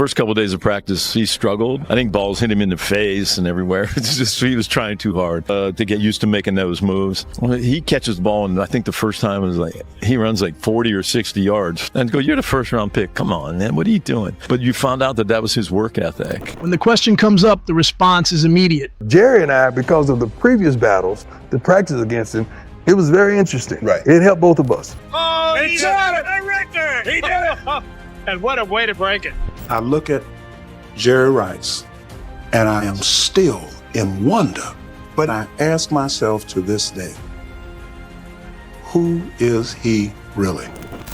First couple of days of practice, he struggled. I think balls hit him in the face and everywhere. It's just he was trying too hard to get used to making those moves. Well, he catches the ball, and I think the first time it was like he runs like 40 or 60 yards. And go, you're the first round pick. Come on, man, what are you doing? But you found out that that was his work ethic. When the question comes up, the response is immediate. Jerry and I, because of the previous battles, the practice against him, it was very interesting. Right. It helped both of us. Oh, he did it! A record! He did it! And what a way to break it. I look at Jerry Rice, and I am still in wonder. But I ask myself to this day, who is he really?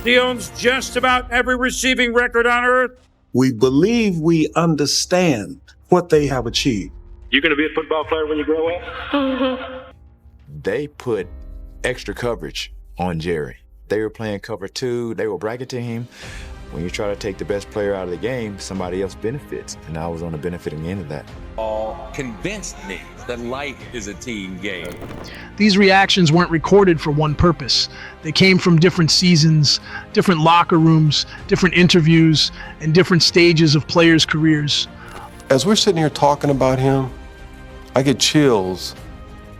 He owns just about every receiving record on earth. We believe we understand what they have achieved. You gonna be a football player when you grow up? They put extra coverage on Jerry. They were playing cover 2, they were bracketing him. When you try to take the best player out of the game, somebody else benefits, and I was on the benefiting end of that. All convinced me that life is a team game. These reactions weren't recorded for one purpose. They came from different seasons, different locker rooms, different interviews, and different stages of players' careers. As we're sitting here talking about him, I get chills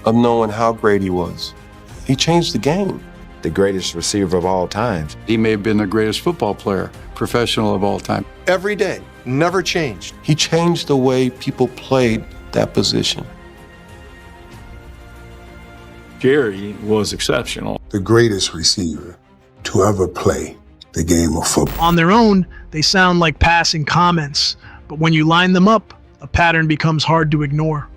of knowing how great he was. He changed the game. The greatest receiver of all times. He may have been the greatest football player, professional of all time. Every day, never changed. He changed the way people played that position. Jerry was exceptional. The greatest receiver to ever play the game of football. On their own, they sound like passing comments, but when you line them up, a pattern becomes hard to ignore.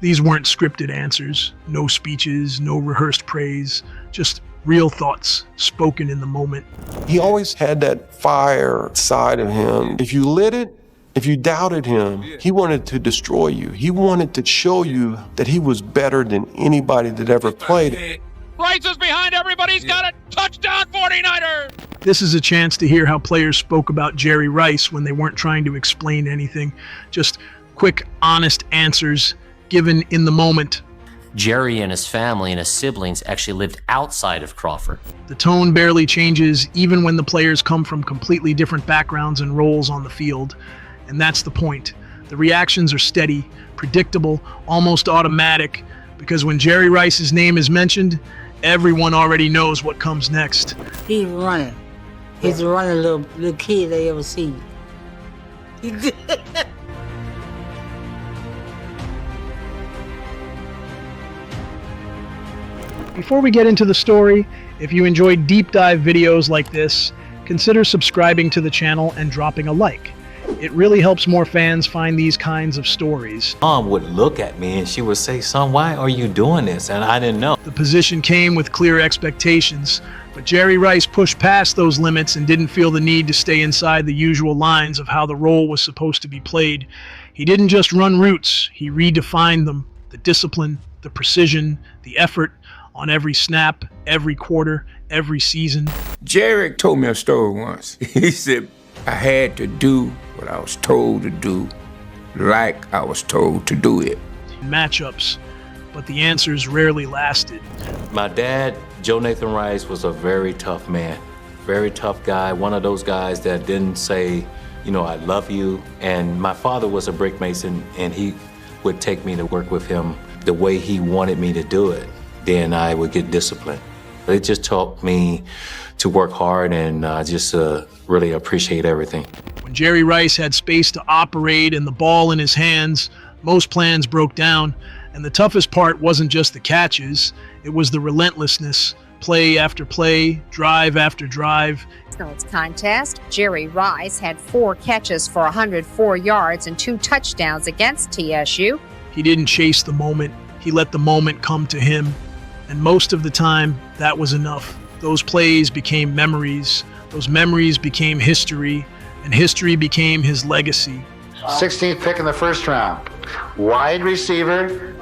These weren't scripted answers, no speeches, no rehearsed praise, just real thoughts spoken in the moment. He always had that fire side of him. If you lit it, if you doubted him, he wanted to destroy you. He wanted to show you that he was better than anybody that ever played. Rice is behind everybody. He's got a touchdown, 49ers! This is a chance to hear how players spoke about Jerry Rice when they weren't trying to explain anything. Just quick, honest answers given in the moment. Jerry and his family and his siblings actually lived outside of Crawford. The tone barely changes even when the players come from completely different backgrounds and roles on the field. And that's the point. The reactions are steady, predictable, almost automatic, because when Jerry Rice's name is mentioned, everyone already knows what comes next. He's running. He's the running little kid they ever seen. Before we get into the story, if you enjoy deep dive videos like this, consider subscribing to the channel and dropping a like. It really helps more fans find these kinds of stories. Mom would look at me and she would say, "Son, why are you doing this?" And I didn't know. The position came with clear expectations, but Jerry Rice pushed past those limits and didn't feel the need to stay inside the usual lines of how the role was supposed to be played. He didn't just run routes, he redefined them. The discipline, the precision, the effort, on every snap, every quarter, every season. Jerry told me a story once. He said, I had to do what I was told to do, like I was told to do it. Matchups, but the answers rarely lasted. My dad, Joe Nathan Rice, was a very tough man, very tough guy, one of those guys that didn't say, you know, I love you. And my father was a brick mason, and he would take me to work with him the way he wanted me to do it. Then I would get disciplined. It just taught me to work hard and just really appreciate everything. When Jerry Rice had space to operate and the ball in his hands, most plans broke down. And the toughest part wasn't just the catches, it was the relentlessness. Play after play, drive after drive. Contest, Jerry Rice had 4 catches for 104 yards and 2 touchdowns against TSU. He didn't chase the moment, he let the moment come to him. And most of the time, that was enough. Those plays became memories. Those memories became history. And history became his legacy. 16th pick in the first round. Wide receiver,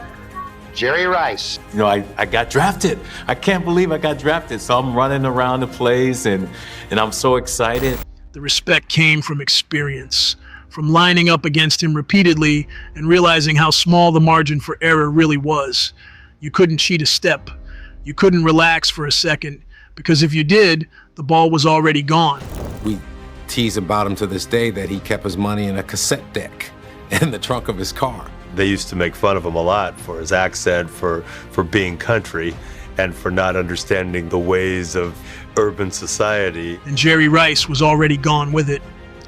Jerry Rice. You know, I got drafted. I can't believe I got drafted. So I'm running around the place and I'm so excited. The respect came from experience, from lining up against him repeatedly and realizing how small the margin for error really was. You couldn't cheat a step. You couldn't relax for a second, because if you did, the ball was already gone. We tease about him to this day that he kept his money in a cassette deck in the trunk of his car. They used to make fun of him a lot for his accent, for being country, and for not understanding the ways of urban society. And Jerry Rice was already gone with it.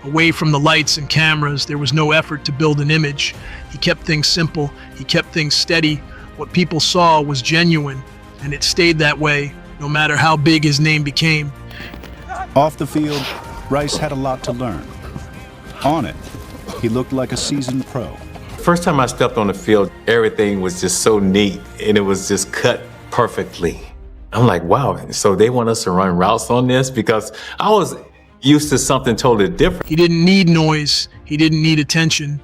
Away from the lights and cameras, there was no effort to build an image. He kept things simple. He kept things steady. What people saw was genuine, and it stayed that way, no matter how big his name became. Off the field, Rice had a lot to learn. On it, he looked like a seasoned pro. First time I stepped on the field, everything was just so neat, and it was just cut perfectly. I'm like, wow, so they want us to run routes on this? Because I was used to something totally different. He didn't need noise. He didn't need attention.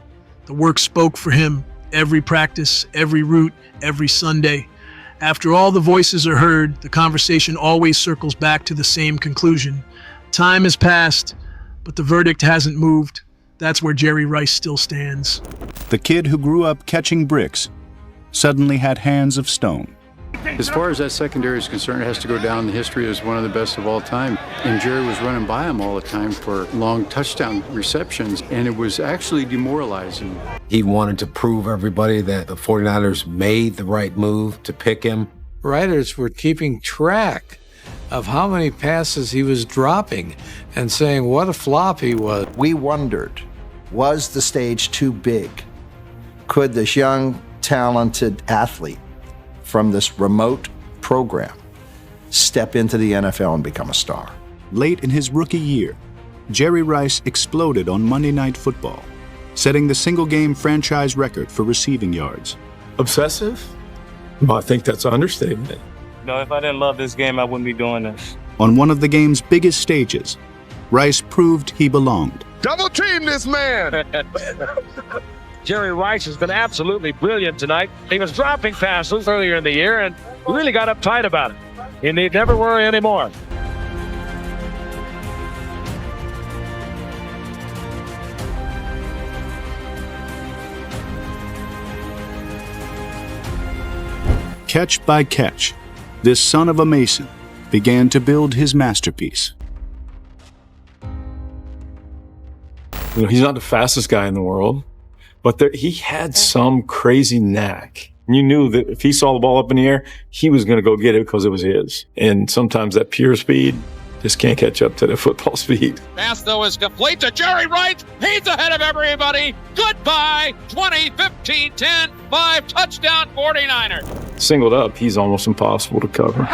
The work spoke for him. Every practice, every route, every Sunday. After all the voices are heard, the conversation always circles back to the same conclusion. Time has passed, but the verdict hasn't moved. That's where Jerry Rice still stands. The kid who grew up catching bricks suddenly had hands of stone. As far as that secondary is concerned, it has to go down in history as one of the best of all time. And Jerry was running by him all the time for long touchdown receptions, and it was actually demoralizing. He wanted to prove everybody that the 49ers made the right move to pick him. Writers were keeping track of how many passes he was dropping and saying what a flop he was. We wondered, was the stage too big? Could this young, talented athlete from this remote program step into the NFL and become a star? Late in his rookie year, Jerry Rice exploded on Monday Night Football, setting the single-game franchise record for receiving yards. Obsessive? Well, I think that's an understatement. No, if I didn't love this game, I wouldn't be doing this. On one of the game's biggest stages, Rice proved he belonged. Double team this man! Jerry Rice has been absolutely brilliant tonight. He was dropping passes earlier in the year and really got uptight about it. He need never worry anymore. Catch by catch, this son of a Mason began to build his masterpiece. You know, he's not the fastest guy in the world, but he had some crazy knack. You knew that if he saw the ball up in the air, he was going to go get it because it was his. And sometimes that pure speed just can't catch up to the football speed. Pass, though, is complete to Jerry Rice. He's ahead of everybody. Goodbye, 20, 15, 10, 5, touchdown 49ers. Singled up, he's almost impossible to cover.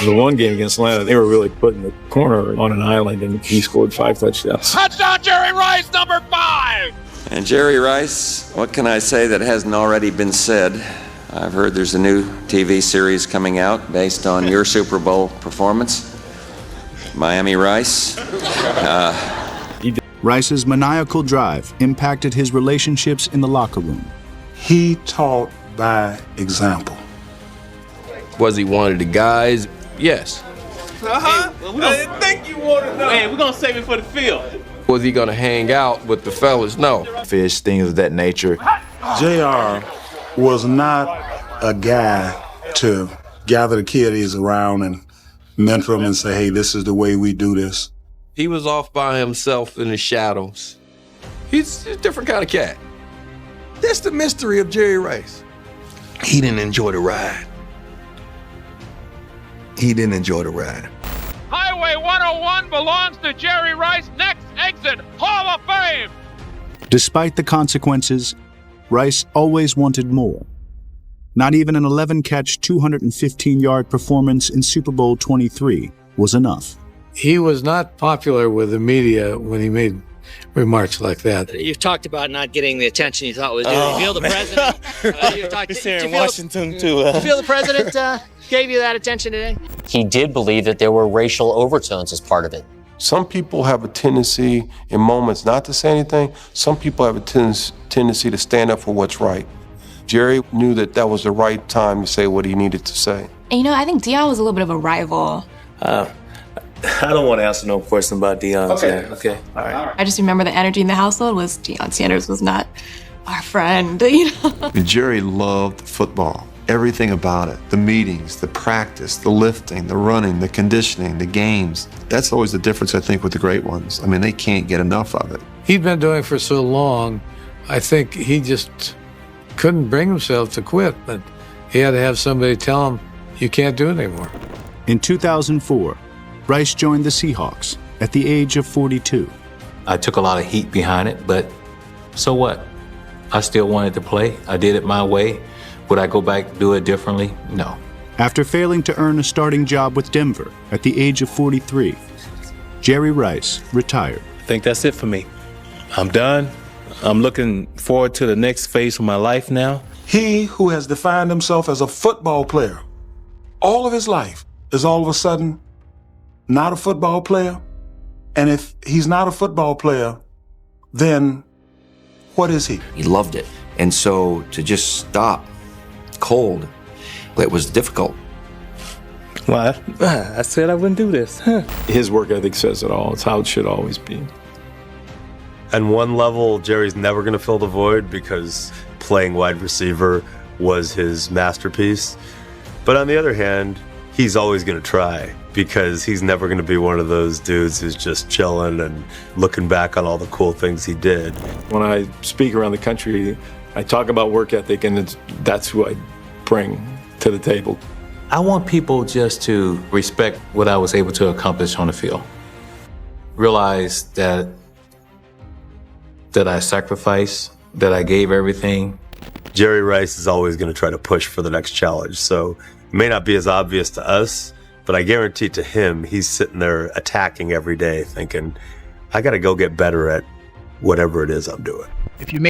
The one game against Atlanta, they were really putting the corner on an island, and he scored 5 touchdowns. Touchdown, Jerry Rice, number 5. And Jerry Rice, what can I say that hasn't already been said? I've heard there's a new TV series coming out based on your Super Bowl performance. Miami Rice. Rice's maniacal drive impacted his relationships in the locker room. He taught by example. Was he one of the guys? Yes. I didn't think you wanted to know. Hey, we're going to save it for the field. Was he going to hang out with the fellas? No. Fish, things of that nature. JR was not a guy to gather the kiddies around and mentor them and say, hey, this is the way we do this. He was off by himself in the shadows. He's a different kind of cat. That's the mystery of Jerry Rice. He didn't enjoy the ride. He didn't enjoy the ride. Highway 101 belongs to Jerry Rice. Next exit, Hall of Fame. Despite the consequences, Rice always wanted more. Not even an 11-catch, 215-yard performance in Super Bowl 23 was enough. He was not popular with the media when he made remarks like that. You've talked about not getting the attention you thought was due. You feel the president? He's here in Washington, too. You feel the president gave you that attention today? He did believe that there were racial overtones as part of it. Some people have a tendency in moments not to say anything. Some people have a tendency to stand up for what's right. Jerry knew that that was the right time to say what he needed to say. And you know, I think Deion was a little bit of a rival. I don't want to answer no question about Deion. Okay. All right. I just remember the energy in the household was Deion Sanders was not our friend, you know. Jerry loved football. everything about it. The meetings, the practice, the lifting, the running, the conditioning, the games. That's always the difference, I think, with the great ones. I mean, they can't get enough of it. He'd been doing it for so long, I think he just couldn't bring himself to quit, but he had to have somebody tell him, you can't do it anymore. In 2004, Rice joined the Seahawks at the age of 42. I took a lot of heat behind it, but so what? I still wanted to play. I did it my way. Would I go back and do it differently? No. After failing to earn a starting job with Denver at the age of 43, Jerry Rice retired. I think that's it for me. I'm done. I'm looking forward to the next phase of my life now. He who has defined himself as a football player all of his life is all of a sudden not a football player. And if he's not a football player, then what is he? He loved it. And so to just stop cold, it was difficult. Well, I said I wouldn't do this. His work ethic says it all. It's how it should always be. On one level, Jerry's never going to fill the void because playing wide receiver was his masterpiece. But on the other hand, he's always going to try because he's never going to be one of those dudes who's just chilling and looking back on all the cool things he did. When I speak around the country, I talk about work ethic, and that's who I bring to the table. I want people just to respect what I was able to accomplish on the field. Realize that I sacrificed, that I gave everything. Jerry Rice is always going to try to push for the next challenge, so it may not be as obvious to us, but I guarantee to him, he's sitting there attacking every day thinking, I got to go get better at whatever it is I'm doing. If you